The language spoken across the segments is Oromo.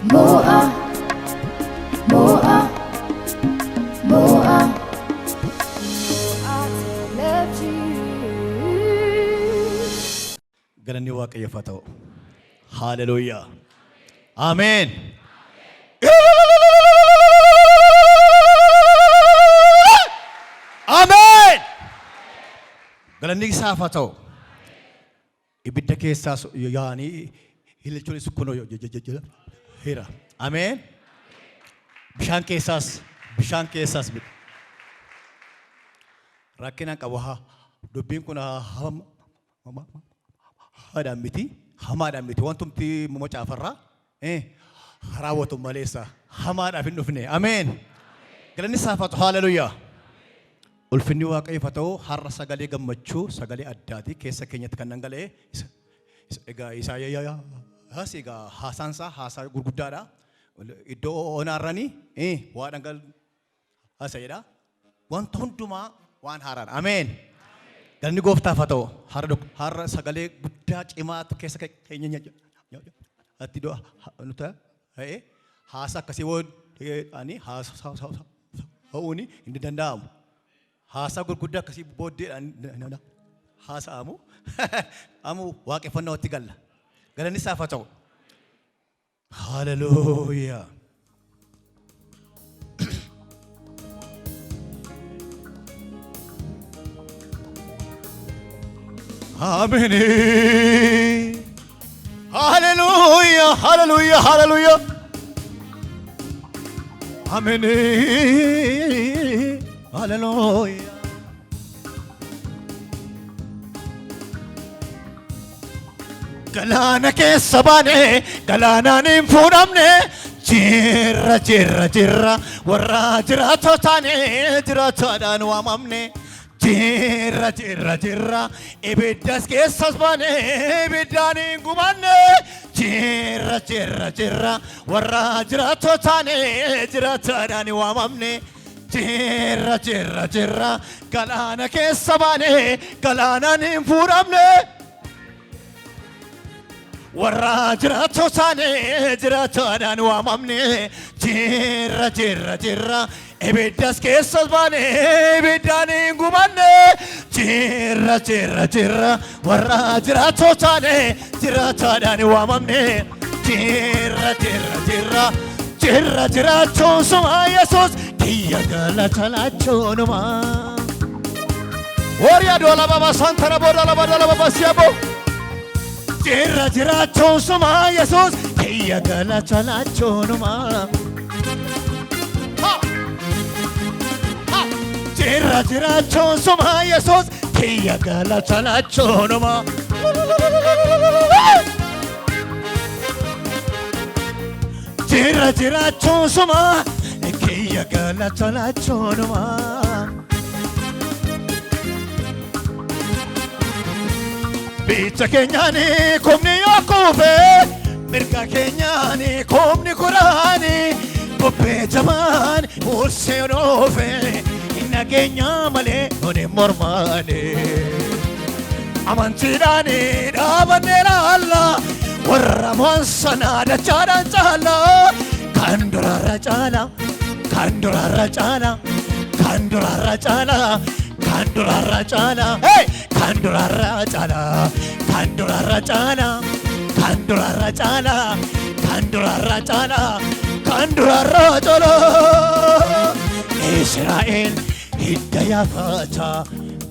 Moa, Moa, Moa, galanni waaqayyoof haa ta'u. Haaleluyyaa. Ameen. Ameen. Galanni isaaf haa ta'u. Ibidda keessaas yaa'anii ililchuunis kunoo hira. Ameen. Bishaan keessaas rakkina qabu dubbiin kun hamaadhaan miti wantumti macaafarraa raawwatu maleessa hamaadhaaf hin dhufne. Ameen. Galanni isaaf haa ta'u. Haaleluyyaa. Ulfinni waaqayyoof haa ta'u. Har'a sagalee gammachuu sagalee addaati keessa keenyatti kan dhangala'e. Egaa Isaayyaas egaa haasaansaa haasaa gurguddaadha. Iddoo onaarranii waa haasa'edha. Wanta hundumaa waan haaraadha. Ameen. Galanni gooftaaf haa ta'u. Har'a sagalee guddaa cimaatu keessa keenya iddoo haasaa akkasii waan ha'uun hin danda'amu. Haasaa gurguddaa akkasii booddeedhaan haasa'amu. Amu waaqeffannootti galla. Galanni isaaf haa ta'u. Hallelujah. Amen. Hallelujah. Hallelujah. Hallelujah. Amen. Hallelujah. Galana keessa baane galanaan hin fuudhamne jirra warra jiraatotaane jiraataadhaan waamamne jirra ibiddas keessas baane ibiddaan hin gubanne jirra warra jiraatotaane jiraataadhaan waamamne jirra galana keessa baane galanaan hin fuudhamne warra jiraatotaane jiraataadhaan waamamne jirra ibiddas keessas baane ibiddaan hin gubanne jirra warra jiraatotaane jiraataadhaan waamamne jirra jiraachuun suma Yesuus kiyya galata laachuunuma. Wariyaa doola baba santara booda laba doola baba siyaaboo. Jiraachuun suma Yesuus kiyya galata laachuunuma. Jiraachuun suma Yesuus kiyya galata laachuunuma. Jiraachuun suma kiyya galata laachuunuma. Bicha keenyaani kumni yookuufe mirga keenyaani kumni kuraani bubbee jabaan ursee onoofe inna keenya malee nuni mormaani amantiidhaani dhaabannee laalla warra mo'ansanaa dachaadhaan caala kan durarra caala kan durarra caala kan durarra caala kan durarra caala kan durarra caala kan durarra caala kan durarra caala kan durarra caala kan durarra caala. Israa'el hidda yaafata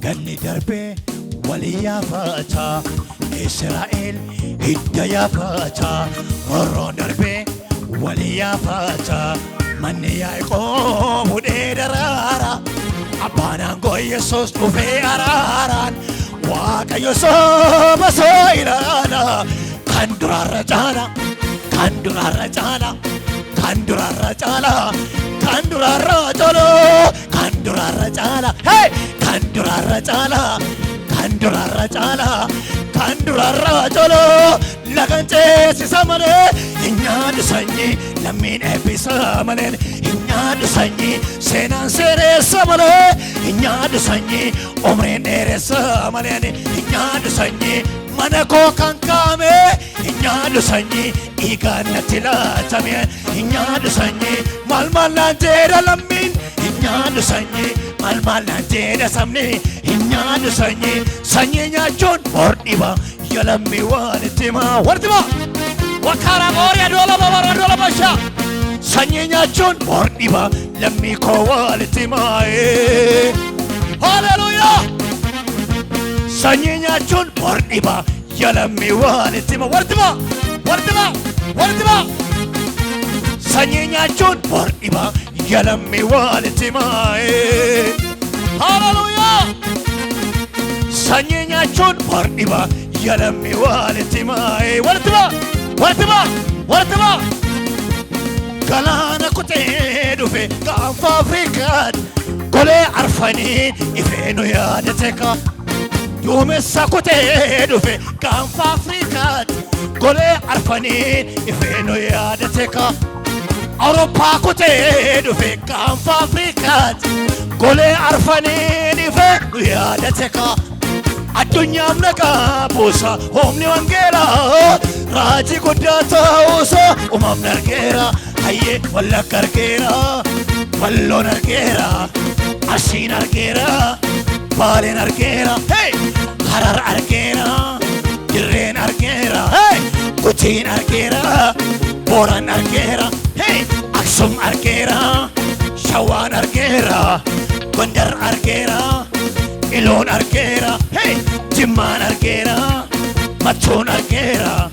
ganni darbee walii yaafata. Israa'el hidda yaafata warroon darbee walii yaafata. Manni Yaaqoob hudhee daraara abbaan aangoo Yesuus dhufee araaraan Waaqayyo sooba soo ilaala kan durarra caala kan durarra caala kan durarra caala kan durarra caala kan durarra caala kan durarra caala kan durarra caala kan durarra caala lagan ceesisa malee hin nyaadu sanyii lammiin eebbisa malee hin nyaadu sanyii seenaan seenessa malee hin nyaadu sanyii umriin dheeressa malee hin nyaadu sanyii manako kan kame inya dusanyi igana tilatame inya dusanyi mal jera lamin inya dusanyi mal jera samne inya dusanyi sanyenya chon mordiba yalammi walitima wartima wakara boria dola basha sanyenya chon mordiba lammi ko walitima hallelujah sanyenya chon mordiba yalammi walitima wartima sanyenya chon mordiba yalammi walitima hallelujah sanyenya chon mordiba yalammi walitima wartima kalana kute dufe kafa afrika kole arfani ifenu yadateka يوم ساكوتي دوفي كان في أفريقيا قولي عرفاني إفينو يادتك أوروبا كوتي دوفي كان في أفريقيا قولي عرفاني إفينو يادتك الدنيا منك بوسا همني وانجيرا راجي قداتا وسا ومم نرجيرا هاي ولا كرجيرا ولو نرجيرا عشين نرجيرا بالين أرجيرا هاي حرر أرجيرا جرين أرجيرا هاي كوتين أرجيرا بوران أرجيرا هاي أكسوم أرجيرا شوان أرجيرا بندر أرجيرا إلون أرجيرا هاي جمان أرجيرا ماتشون أرجيرا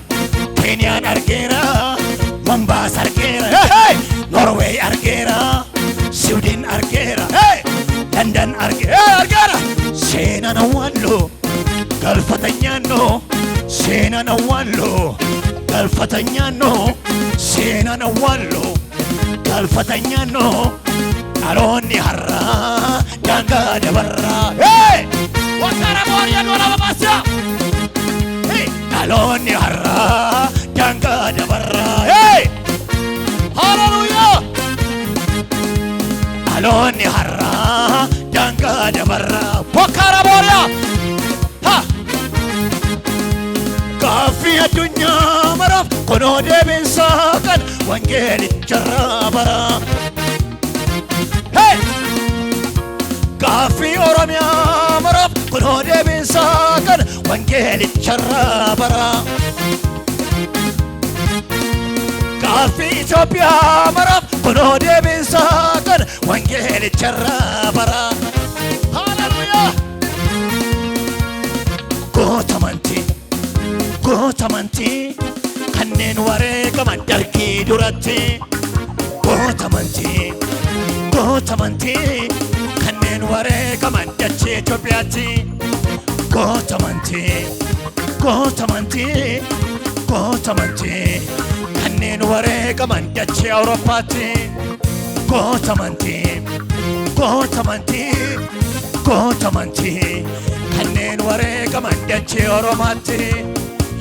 كينيان أرجيرا مومباس أرجيرا هاي نوروي أرجيرا سويدن أرجيرا هاي لندن أرجيرا سينا نوالو قلفتنيانو سينا نوالو قلفتنيانو سينا نوالو قلفتنيانو ألوني هرا جانغا دبرا هاي وكارا بوريا دولا باباسيا هاي ألوني هرا جانغا دبرا هاي هاللويا ألوني هرا جانغا دبرا وكارا بوريا ها كافي الدنيا مرف كنو دبن ساكن وانجيل الجرابرا هاي كافي أوراميا مرف كنو دبن ساكن وانجيل الجرابرا كافي إثيوبيا مرف كنو دبن ساكن وانجيل الجرابرا هاللويا قوتمنتي كنن وريك من دركي درتي قوتمنتي كنن وريك من دتشي توبياتي قوتمنتي كنن وريك من دتشي أوروباتي قوتمنتي كنن وريك من دتشي أوروباتي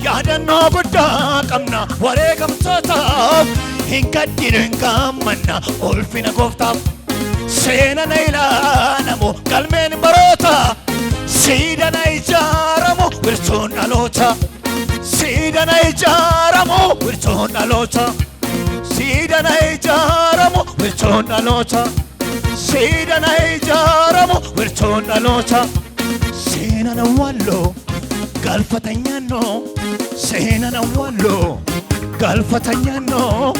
يادنو قدا قمنا وريقم توتاب هنكدين هنكامنا أولفين قفتاب سينا نيلا نمو قلمين مروتا سيدنا إجارمو ورسون ألوتا سيدنا إجارمو ورسون ألوتا سيدنا إجارمو ورسون ألوتا سيدنا إجارمو ورسون ألوتا سينا نوالو قلفتنيانو سينا نوالو قلفتنيانو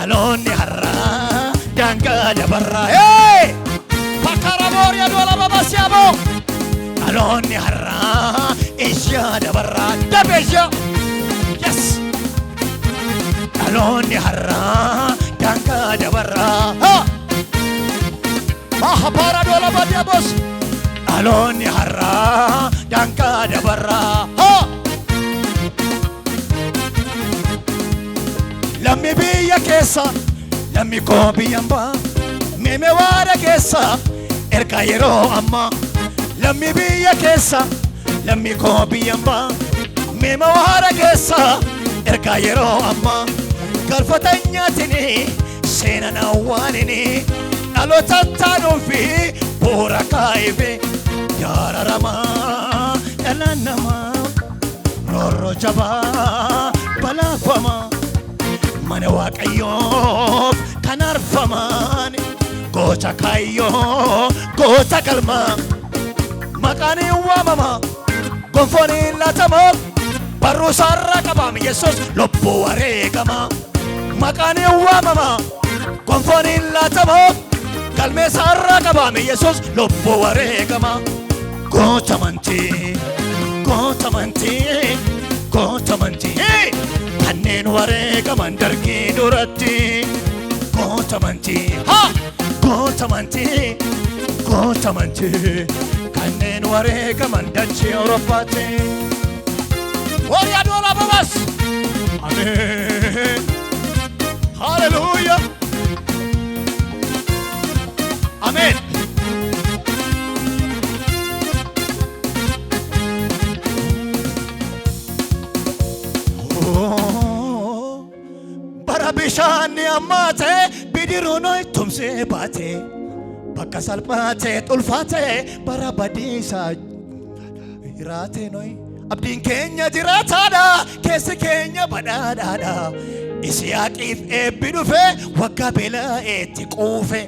ألوني هرا جانغا دبرا هاي فكر بوريا دولا بابا سيابو ألوني هرا إيشيا دبرا دبيشيا يس ألوني هرا جانغا دبرا ها هبارا دولا بابا بوس ألوني هرا جانغا دبرا ها لمي بيا كيسا لمي كوبي يمبا ميمي وارا كيسا إركايرو أما لمي بيا كيسا لمي كوبي يمبا ميمي وارا كيسا إركايرو أما قلفتنياتني سينا نوانيني ألو تنتانو في بورا كايبي يا رما يلا نما Rorro jabaa balaafamaa mana waaqayyoo kan arfamaan goota kaayyoo goota galmaa maqaan waamamaa gonfoon laatamaa barruu isaarraa qabaame Yesuus lubbuu wareegamaa maqaan waamamaa gonfoon laatamaa galmee isaarraa qabaame Yesuus lubbuu wareegamaa goota amantii goota amantii goota amantii kanneen wareegaman dargii duratti goota amantii goota amantii goota amantii kanneen wareegaman dachee Awurooppaatti warri adoolaa babas ameen haleluuyaa ameen bishaanni ammaate bidiruun tumsee baate bakka salphaate ulfaate bara badiisa hiraate noy abdiin keenya jiraataadha keessi keenya badhaadhaadha Isiyaaqiif eebbi dhufe waggaa beela'eetti quufe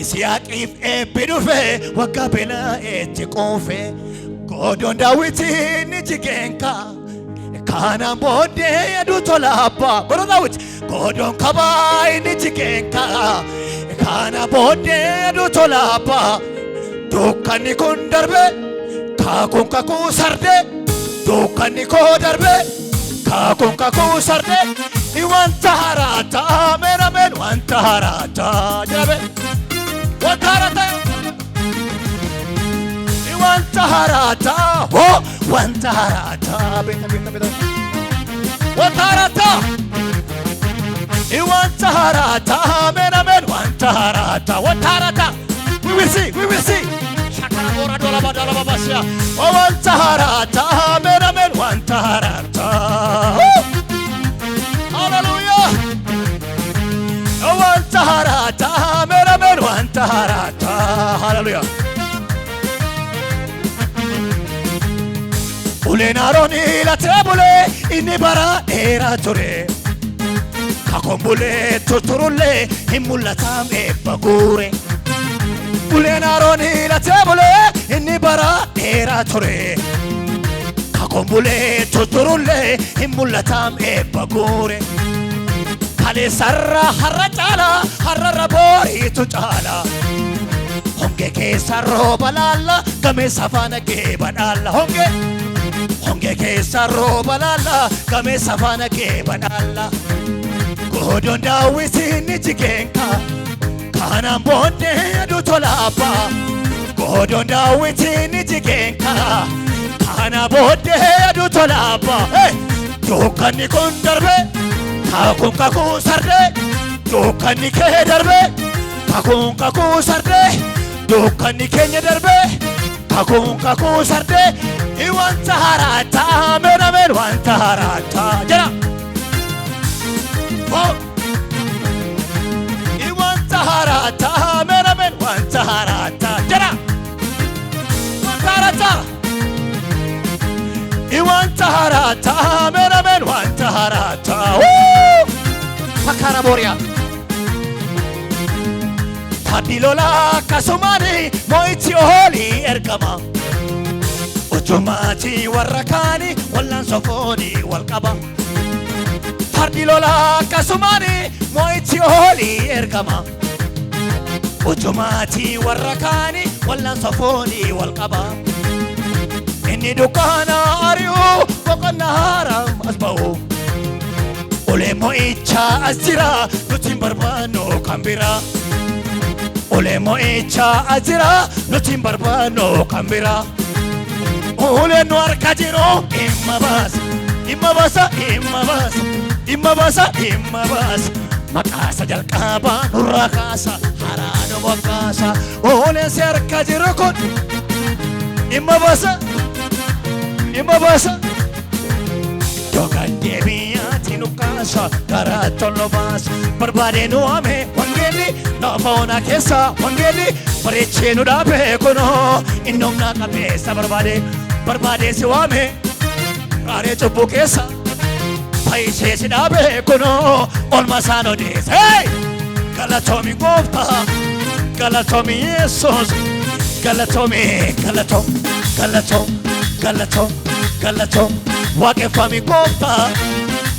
Isiyaaqiif eebbi dhufe waggaa beela'eetti quufe goodoon Daawitiin jigeenka Kana bode adu tolapa Godo Dawit Godon kabai ni chikenka Kana bode adu tolapa Dukani kun darbe Kakun kaku sarde Dukani ko darbe Kakun kaku sarde Iwan taharata Mera men wan taharata Jirabe Wan taharata Iwan taharata Oh Wan taharata Beta Wan taharata Iwan taharata Mera men wan taharata Wan taharata We will see Shakara ora dola badala babasya Wan taharata Mera men wan taharata Hallelujah Wan taharata Mera men wan taharata Hallelujah Ulen Aroni la tebule inni bara era ture Kakombule tuturulle himullatam ebbagure Ulen Aroni la tebule inni bara era ture Kakombule tuturulle himullatam ebbagure Kale sarra harra cala harra rabori tu cala Honge ke sarro balalla game safana ke badalla Honge ke sarro balalla game safana ke badalla Godon Daawitiin ni jigenka kana bonde adu tolapa Godon Daawitiin ni jigenka kana bonde adu tolapa Dukani kun darbe kakun kaku sarde Dukani ke darbe kakun kaku sarde Dukani kenya darbe kakun kaku sarde Iwan taharata Mera men wan taharata Jara Iwan taharata Mera men wan taharata Jara Wan taharata Iwan taharata Mera men wan taharata Fakara boria Tadilola kasumani moiti oholi ergama Ujumati warrakani wallan sofoni walqaba Tadilola kasumani moiti oholi ergama Ujumati warrakani wallan sofoni walqaba Inni dukana ariu boqonna haram asba'u Ole mo'icha asjira nutin barbano kambira Ole mo'icha asjira nutin barbano kambira Ole no arcajiro imabasa Makasa jalqaba nurra kaasa harano bakasa Ole se arcajiro kun imabasa Dogan debiati nukasa Karaton lobas Barbade no ame Wangeli Nafona kesa Wangeli Pareche no dabe kono Innom na kabesa Barbade se wame raare cubbu keessa fayyisee si dhaabe kunoo olma isaan odeessa. Galatoomi gooftaa, galatoomi Yesuus, galatoomi, galatoom. Waaqeffami gooftaa,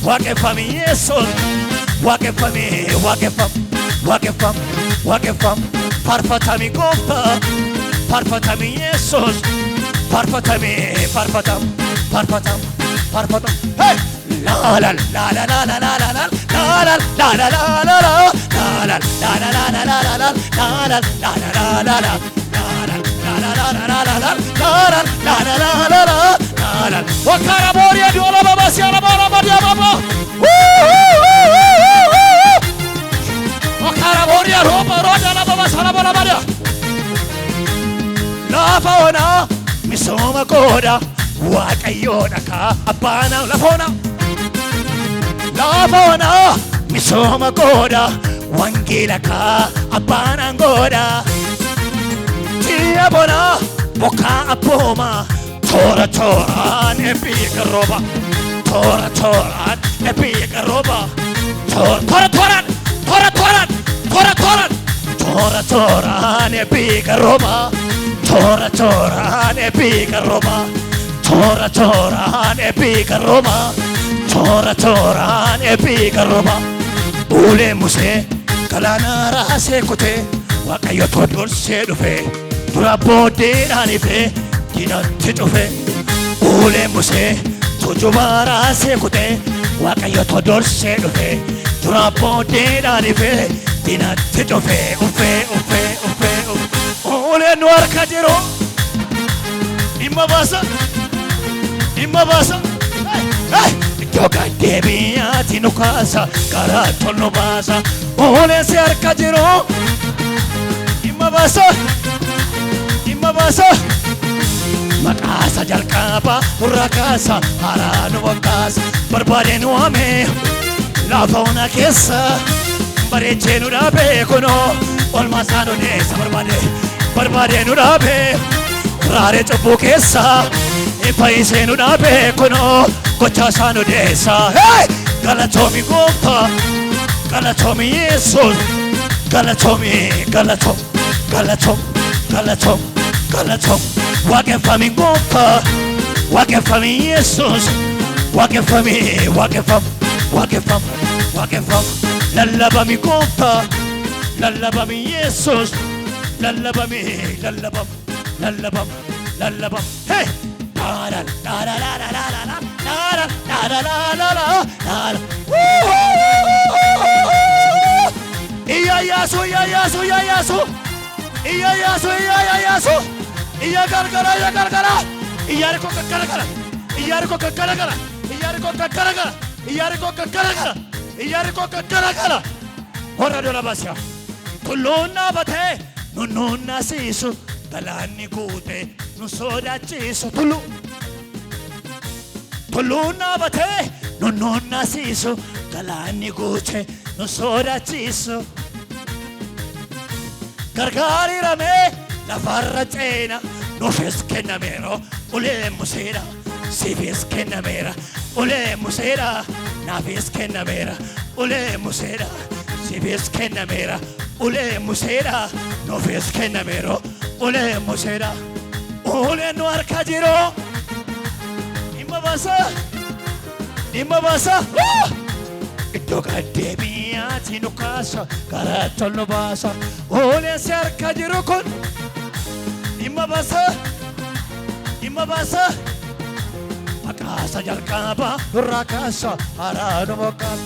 waaqeffami Yesuus, waaqeffam. Faarfatami gooftaa, faarfatami Yesuus, faarfatam. Hey! La la la la la la la la la la la la la la la Lafona misoma koda Waaqayyoodha ka abbaana lafona misoma koda wangeela ka abbaana goda tiya bona boka apoma tora epiga roba tora epiga roba tora epiga roba Tora epiga roba Ule muse kalana rase kote Waaqayyo todolse dhufe dura booddeedhaan ife dinatti dhufe Ule muse tujuba rase kote Waaqayyo todolse dhufe dura booddeedhaan ife dinatti dhufe ufe Ule nu harka jiru dhimma baasa Yoga deebi'aati nu kaasa karaa tolnu baasa Ule si harka jiru dhimma baasa Maqaasa jalqaba nurra kaasa haraa nu bakkaasa barbaade nu hame lafa ona keessa bareechee nu dhaabe kunoo olma isaa nu deessa barbaade nu dhaabe raare cubbuu keessa fayyisee nu dhaabe kunoo gocha isaa nu deessa. Galatoomi gooftaa, galatoomi Yesuus, galatoom. Waaqeffami gooftaa, waaqeffami Yesuus, waaqeffam. Lallabami gooftaa, lallabami Yesuus, lallabam. Hey! Iyayasu iya gargara iyariko kakara hora dola basya kuluna bate nununa sisu galani gute nusodachisu tuluna bate nununa sisu galani gute nusodachisu gargari rame la farra cena nufes kenamero ule musera sifes kenamera ule musera nafes kenamera ule musera sifes kenamera ule musera nufes kenamero ule musera ule noir kajiro imabasa Doga debia tinukasa karato lobasa ule ser kajiro kon imabasa akasa jalkaba rakasa arano mokas